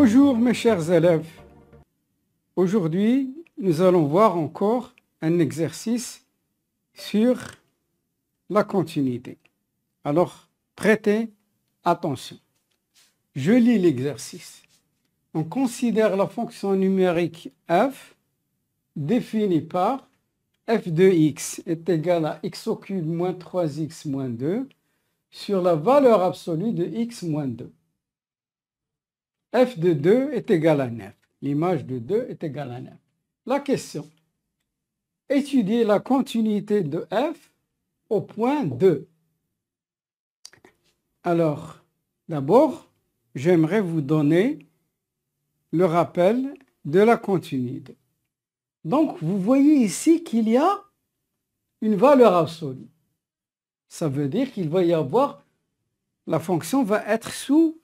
Bonjour mes chers élèves. Aujourd'hui, nous allons voir encore un exercice sur la continuité. Alors, prêtez attention. Je lis l'exercice. On considère la fonction numérique f définie par f de x est égal à x au cube moins 3x moins 2 sur la valeur absolue de x moins 2. f de 2 est égal à 9. L'image de 2 est égale à 9. La question: étudier la continuité de f au point 2. Alors, d'abord, j'aimerais vous donner le rappel de la continuité. Donc, vous voyez ici qu'il y a une valeur absolue. Ça veut dire qu'il va y avoir, la fonction va être sous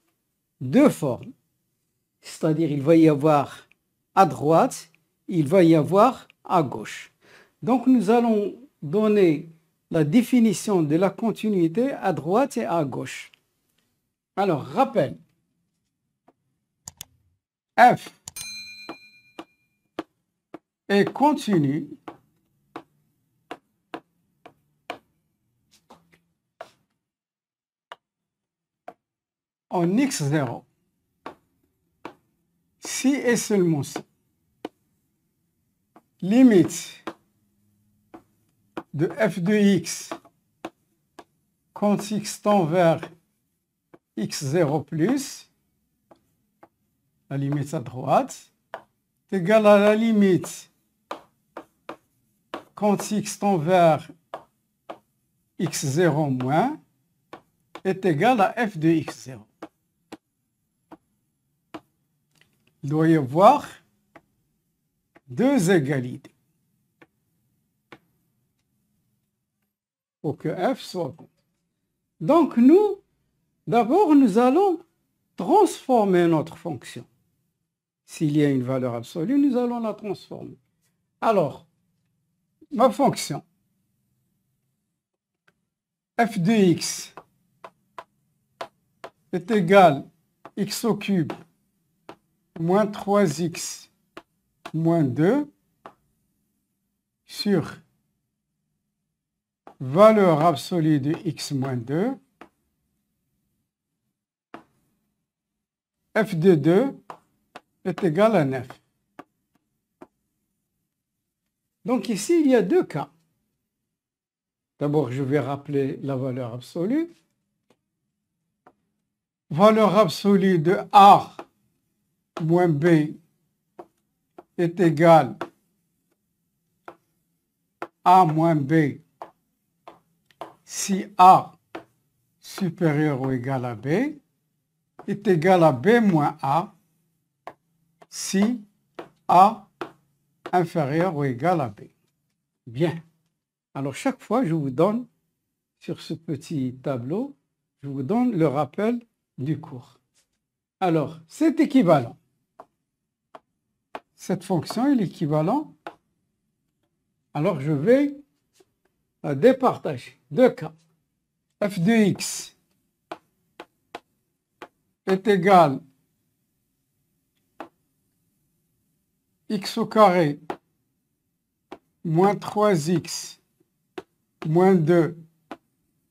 deux formes. C'est-à-dire, il va y avoir à droite, il va y avoir à gauche. Donc, nous allons donner la définition de la continuité à droite et à gauche. Alors, rappel. F est continue en x0 si et seulement si limite de f de x quand x tend vers x0 plus, la limite à droite, est égale à la limite quand x tend vers x0 moins, est égal à f de x0. Il doit y avoir deux égalités pour que f soit compte. Donc nous, d'abord, nous allons transformer notre fonction. S'il y a une valeur absolue, nous allons la transformer. Alors, ma fonction f de x est égal à x au cube moins 3x moins 2 sur valeur absolue de x moins 2, f de 2 est égal à 9. Donc ici, il y a deux cas. D'abord, je vais rappeler la valeur absolue. Valeur absolue de a moins b est égale à a moins b si a supérieur ou égal à b est égal à b moins a si a inférieur ou égal à b. Bien. Alors, chaque fois, je vous donne, sur ce petit tableau, je vous donne le rappel du cours. Alors, c'est équivalent. Cette fonction est l'équivalent. Alors, je vais la départager. Deux cas. f de x est égal à x au carré moins 3x moins 2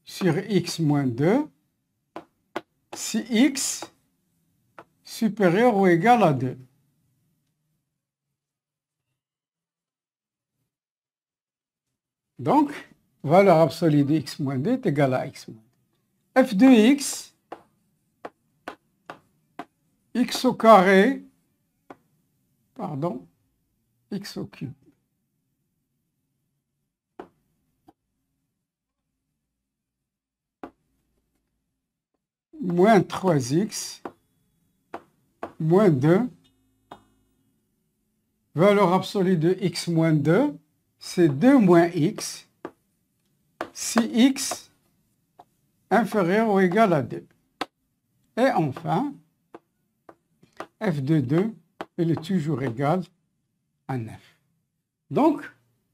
sur x moins 2 si x supérieur ou égal à 2. Donc, valeur absolue de x moins 2 est égale à x moins 2. f de x au carré, x au cube. Moins 3x, moins 2, valeur absolue de x moins 2, c'est 2 moins x, si x inférieur ou égal à 2. Et enfin, f de 2, elle est toujours égale à 9. Donc,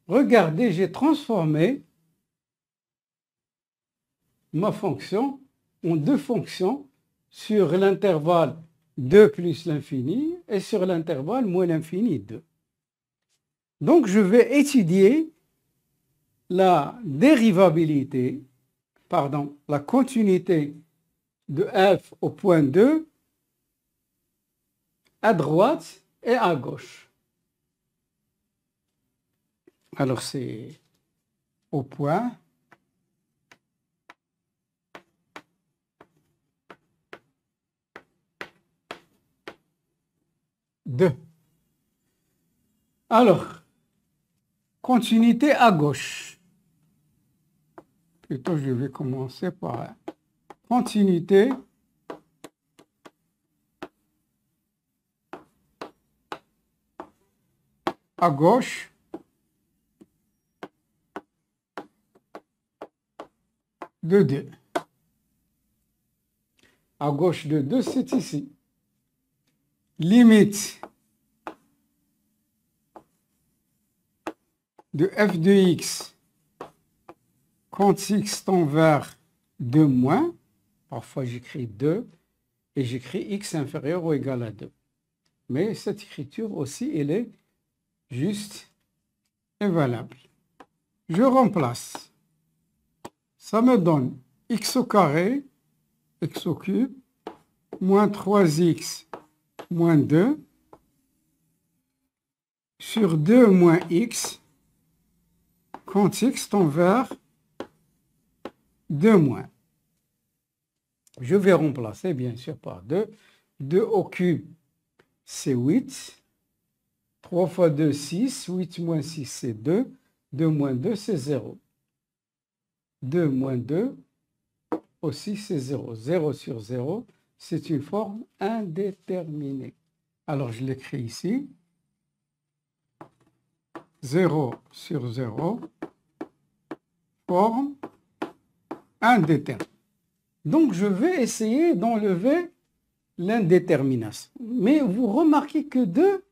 regardez, j'ai transformé ma fonction en deux fonctions sur l'intervalle 2 plus l'infini, et sur l'intervalle, moins l'infini, 2. Donc, je vais étudier la dérivabilité, pardon, la continuité de f au point 2 à droite et à gauche. Alors, c'est au point 2. Alors, continuité à gauche. Plutôt, je vais commencer par continuité à gauche de 2. À gauche de 2, c'est ici. Limite de f de x quand x tend vers 2 moins, parfois j'écris 2, et j'écris x inférieur ou égal à 2. Mais cette écriture aussi, elle est juste et valable. Je remplace. Ça me donne x au carré, x au cube, moins 3x moins 2, sur 2 moins x, quand x tend vers 2 moins. Je vais remplacer bien sûr par 2. 2 au cube, c'est 8. 3 fois 2, 6. 8 moins 6, c'est 2. 2 moins 2, c'est 0. 2 moins 2, aussi c'est 0. 0 sur 0, c'est une forme indéterminée. Alors je l'écris ici. 0 sur 0, forme indéterminée. Donc, je vais essayer d'enlever l'indétermination. Mais vous remarquez que 2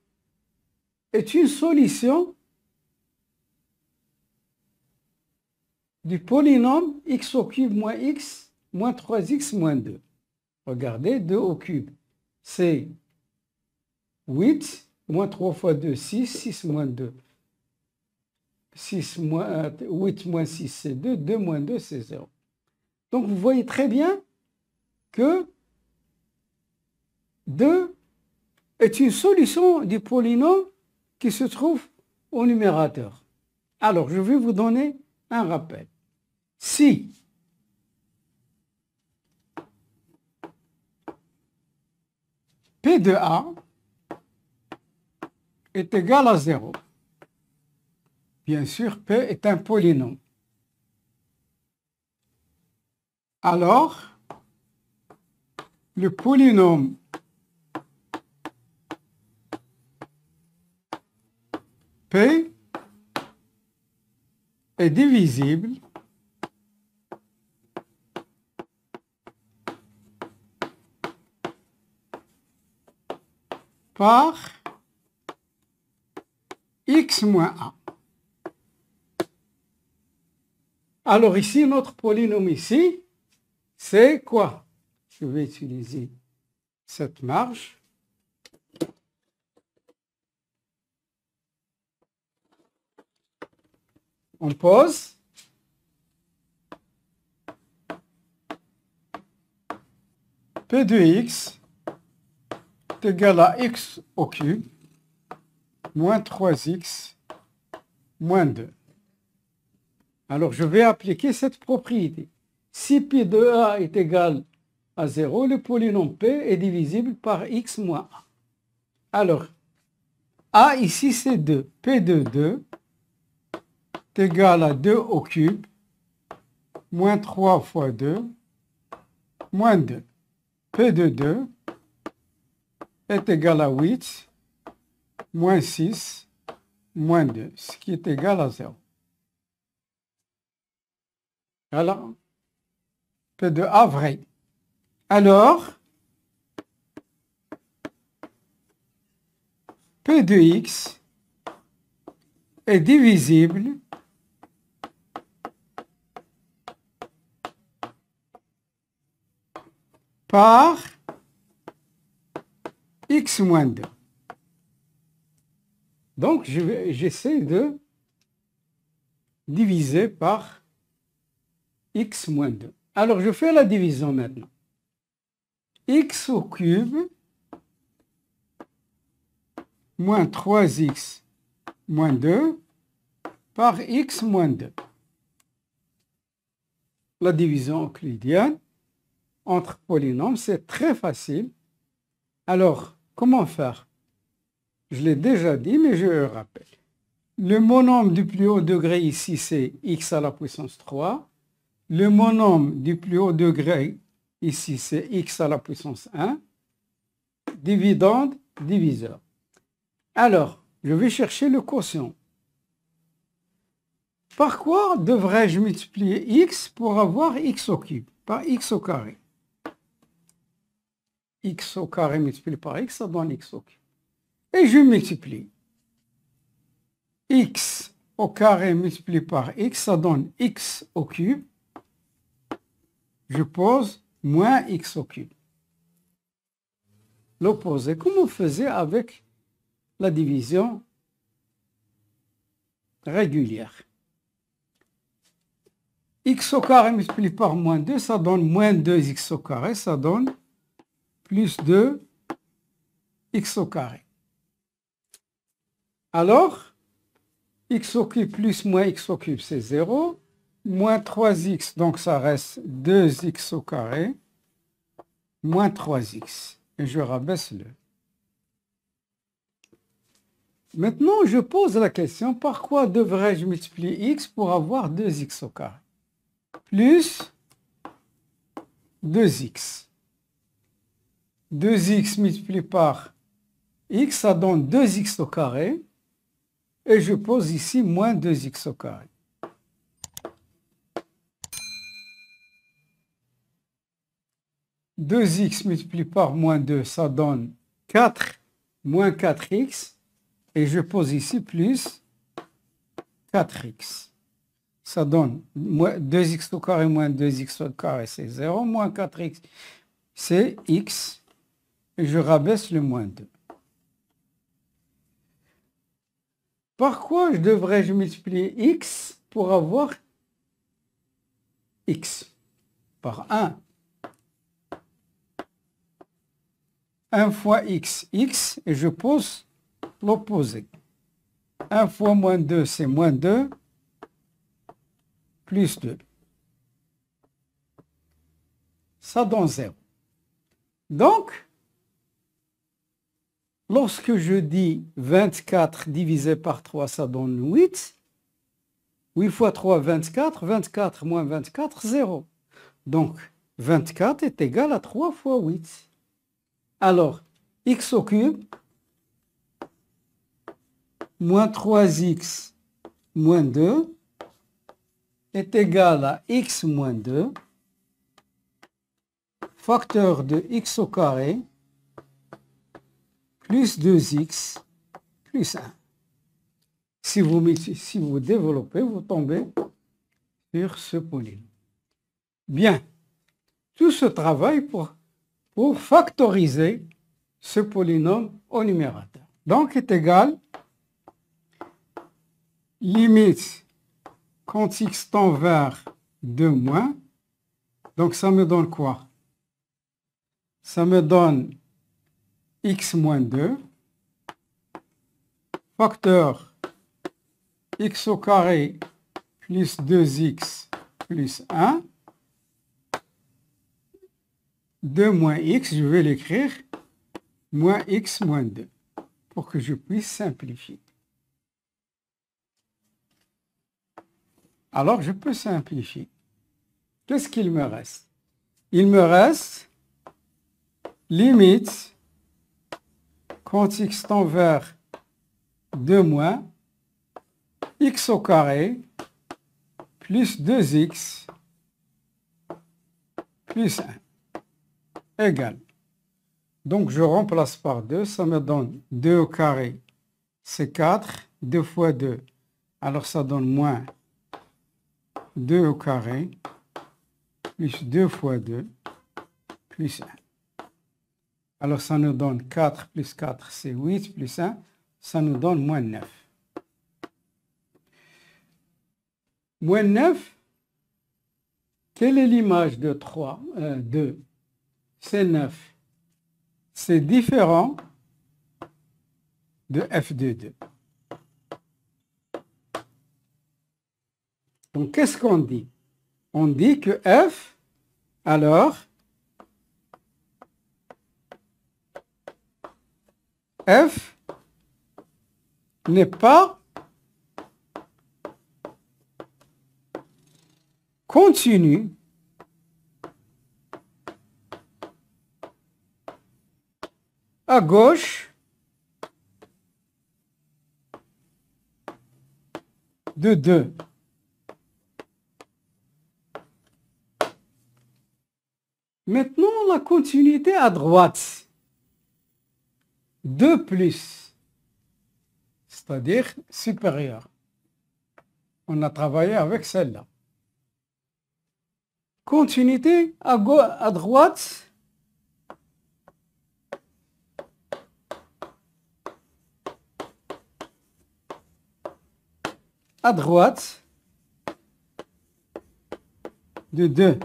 est une solution du polynôme x au cube moins x moins 3x moins 2. Regardez, 2 au cube, c'est 8, moins 3 fois 2, 6, 6 moins 2. 8 moins 6, c'est 2, 2 moins 2, c'est 0. Donc, vous voyez très bien que 2 est une solution du polynôme qui se trouve au numérateur. Alors, je vais vous donner un rappel. Si P de A est égal à 0, bien sûr, P est un polynôme. Alors, le polynôme P est divisible par x moins a. Alors ici, notre polynôme ici, c'est quoi? Je vais utiliser cette marge. On pose. P de x est égal à x au cube moins 3x moins 2. Alors, je vais appliquer cette propriété. Si P de A est égal à 0, le polynôme P est divisible par x moins A. Alors, A ici, c'est 2. P de 2 est égal à 2 au cube moins 3 fois 2 moins 2. P de 2 est égal à 8 moins 6 moins 2, ce qui est égal à 0. Alors, P de A vrai. Alors, P de x est divisible par x moins 2. Donc, j'essaie de diviser par x moins 2. Alors, je fais la division maintenant. X au cube moins 3x moins 2 par x moins 2. La division euclidienne entre polynômes, c'est très facile. Alors, comment faire? Je l'ai déjà dit, mais je le rappelle. Le monôme du plus haut degré ici, c'est x à la puissance 3. Le monôme du plus haut degré ici, c'est x à la puissance 1. Dividende, diviseur. Alors, je vais chercher le quotient. Par quoi devrais-je multiplier x pour avoir x au cube, par x au carré? X au carré multiplié par x, ça donne x au cube. Et je multiplie. X au carré multiplié par x, ça donne x au cube. Je pose moins x au cube. L'opposé, comme on faisait avec la division régulière. X au carré multiplié par moins 2, ça donne moins 2x au carré, ça donne plus 2 x au carré. Alors, x au cube plus moins x au cube, c'est 0. Moins 3x, donc ça reste 2x au carré, moins 3x. Et je rabaisse le. Maintenant, je pose la question, par quoi devrais-je multiplier x pour avoir 2x au carré? Plus 2x. 2x multiplié par x, ça donne 2x au carré. Et je pose ici moins 2x au carré. « 2x multiplié par moins 2, ça donne 4 moins 4x. Et je pose ici plus 4x. Ça donne 2x au carré moins 2x au carré, c'est 0. Moins 4x, c'est x. Et je rabaisse le moins 2. Par quoi devrais-je multiplier x pour avoir x? Par 1. 1 fois x, x, et je pose l'opposé. 1 fois moins 2, c'est moins 2, plus 2. Ça donne 0. Donc, lorsque je dis 24 divisé par 3, ça donne 8. 8 fois 3, 24. 24 moins 24, 0. Donc, 24 est égal à 3 fois 8. Alors, x au cube, moins 3x moins 2 est égal à x moins 2, facteur de x au carré, plus 2x, plus 1. Si vous développez, vous tombez sur ce polynôme. Bien, tout ce travail pour factoriser ce polynôme au numérateur. Donc, est égal, limite, quand x tend vers 2 moins, donc ça me donne quoi? Ça me donne x moins 2, facteur x au carré plus 2x plus 1, 2 moins x, je vais l'écrire, moins x moins 2, pour que je puisse simplifier. Alors, je peux simplifier. Qu'est-ce qu'il me reste? Il me reste limite, quand x tend vers 2 moins, x au carré plus 2x plus 1 égale. Donc, je remplace par 2, ça me donne 2 au carré, c'est 4, 2 fois 2, alors ça donne moins 2 au carré, plus 2 fois 2, plus 1. Alors, ça nous donne 4 plus 4, c'est 8, plus 1, ça nous donne moins 9. Moins 9, quelle est l'image de 3, 2? C'est 9. C'est différent de f de 2. Donc, qu'est-ce qu'on dit? On dit que f, alors, f n'est pas continu à gauche de 2. Maintenant, la continuité à droite. 2 plus, c'est-à-dire supérieur. On a travaillé avec celle-là. Continuité à droite. À droite de 2.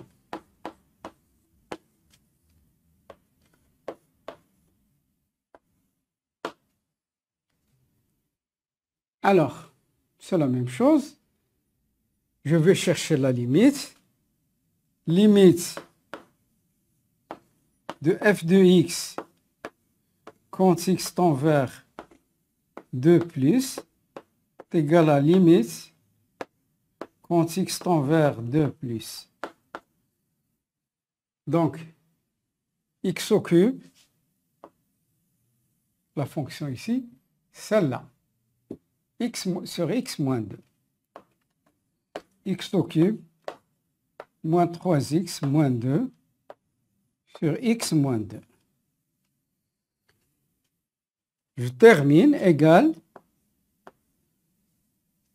Alors, c'est la même chose. Je vais chercher la limite. Limite de f de x quand x tend vers 2 plus est égal à limite quand x tend vers 2 plus. Donc, x au cube, la fonction ici, celle-là. X sur x moins 2. X au cube moins 3x moins 2 sur x moins 2. Je termine égale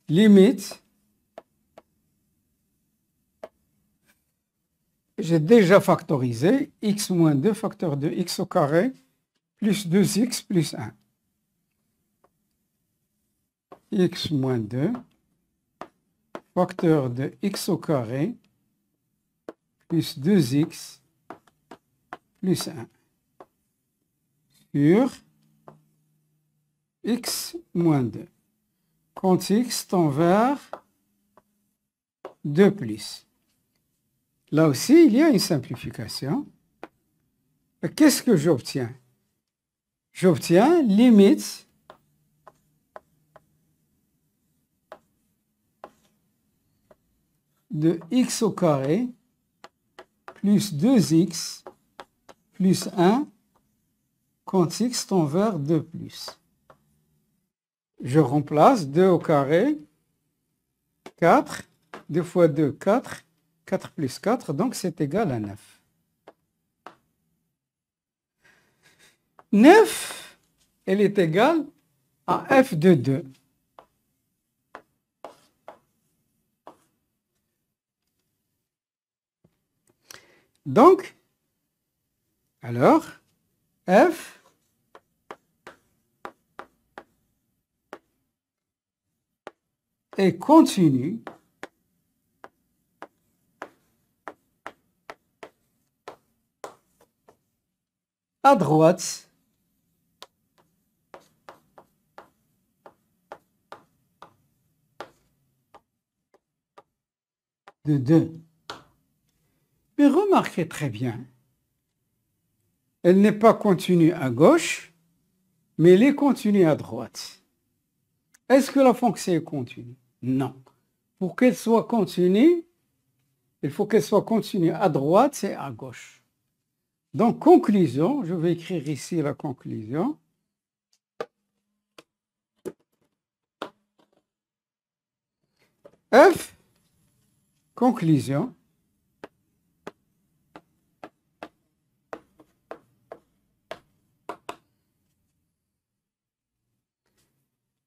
limite. J'ai déjà factorisé x moins 2 facteur de x au carré plus 2x plus 1. X moins 2 facteur de x au carré plus 2x plus 1 sur x moins 2. Quand x tend vers 2 plus. Là aussi, il y a une simplification. Qu'est-ce que j'obtiens? J'obtiens limite de x au carré plus 2x plus 1 quand x tend vers 2 plus. Je remplace 2 au carré, 4, 2 fois 2, 4, 4 plus 4, donc c'est égal à 9. 9, elle est égale à f de 2. Donc, alors, f est continu à droite de 2. Mais remarquez très bien, elle n'est pas continue à gauche, mais elle est continue à droite. Est-ce que la fonction est continue? Non. Pour qu'elle soit continue, il faut qu'elle soit continue à droite et à gauche. Donc, conclusion, je vais écrire ici la conclusion. F, conclusion,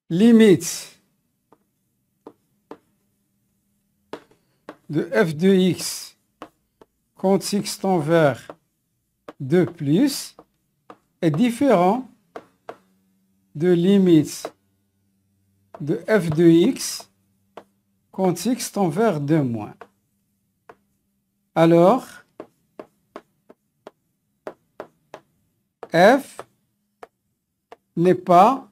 limite de f de x quand x tend vers 2 plus est différent de limite de f de x quand x tend vers 2 moins. Alors, f n'est pas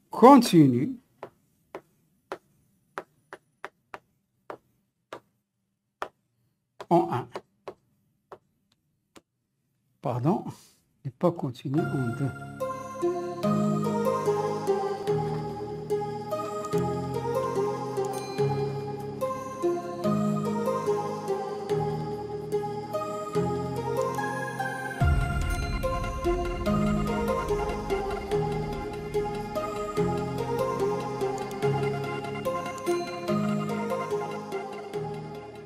continu en 1. Pardon, n'est pas continu en 2.